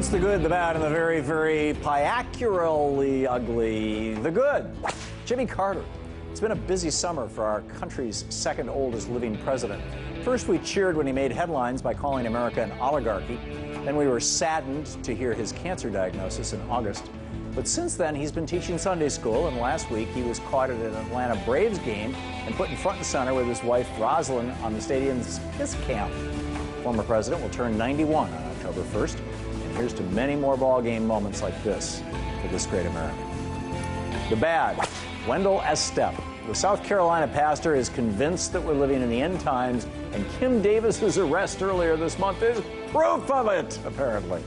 It's the good, the bad, and the very, very Piacularly ugly. The good. Jimmy Carter. It's been a busy summer for our country's second oldest living president. First, we cheered when he made headlines by calling America an oligarchy. Then we were saddened to hear his cancer diagnosis in August. But since then, he's been teaching Sunday school, and last week he was caught at an Atlanta Braves game and put in front and center with his wife, Rosalind, on the stadium's Kiss Cam. Former president will turn 91 on October 1st, and here's to many more ball game moments like this for this great America. The bad. Wendell Estep, the South Carolina pastor, is convinced that we're living in the end times, and Kim Davis's arrest earlier this month is proof of it, apparently.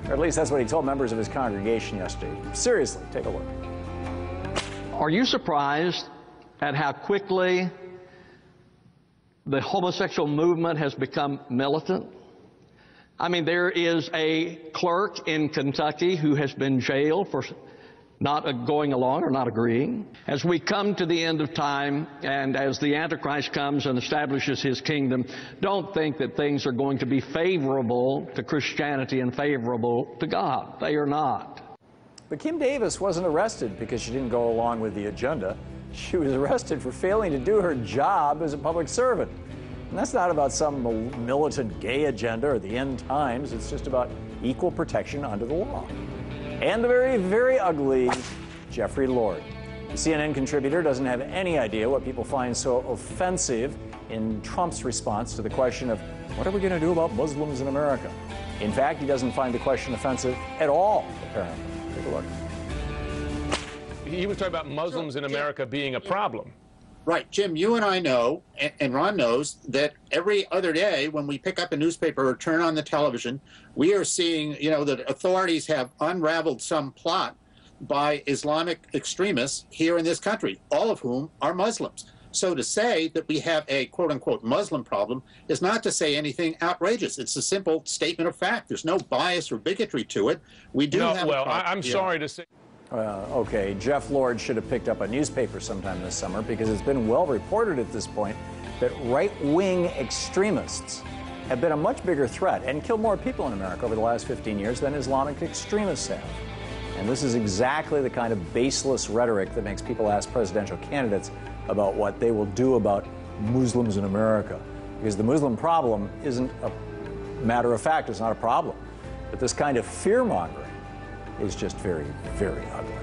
Or at least that's what he told members of his congregation yesterday. Seriously, take a look. Are you surprised at how quickly the homosexual movement has become militant? I mean, there is a clerk in Kentucky who has been jailed for not going along or not agreeing. As we come to the end of time and as the Antichrist comes and establishes his kingdom, don't think that things are going to be favorable to Christianity and favorable to God. They are not. But Kim Davis wasn't arrested because she didn't go along with the agenda. She was arrested for failing to do her job as a public servant. And that's not about some militant gay agenda or the end times. It's just about equal protection under the law. And the very, very ugly Jeffrey Lord. The CNN contributor doesn't have any idea what people find so offensive in Trump's response to the question of, what are we going to do about Muslims in America? In fact, he doesn't find the question offensive at all, apparently. Take a look. He was talking about Muslims in America being a problem. Right. Jim, you and I know, and Ron knows, that every other day when we pick up a newspaper or turn on the television, we are seeing, that authorities have unraveled some plot by Islamic extremists here in this country, all of whom are Muslims. So to say that we have a quote-unquote Muslim problem is not to say anything outrageous. It's a simple statement of fact. There's no bias or bigotry to it. We do have a problem. I'm sorry to say. Okay, Jeff Lord should have picked up a newspaper sometime this summer because it's been well reported at this point that right-wing extremists have been a much bigger threat and killed more people in America over the last 15 years than Islamic extremists have. And this is exactly the kind of baseless rhetoric that makes people ask presidential candidates about what they will do about Muslims in America. Because the Muslim problem isn't a matter of fact, it's not a problem. But this kind of fear-mongering is just very, very ugly.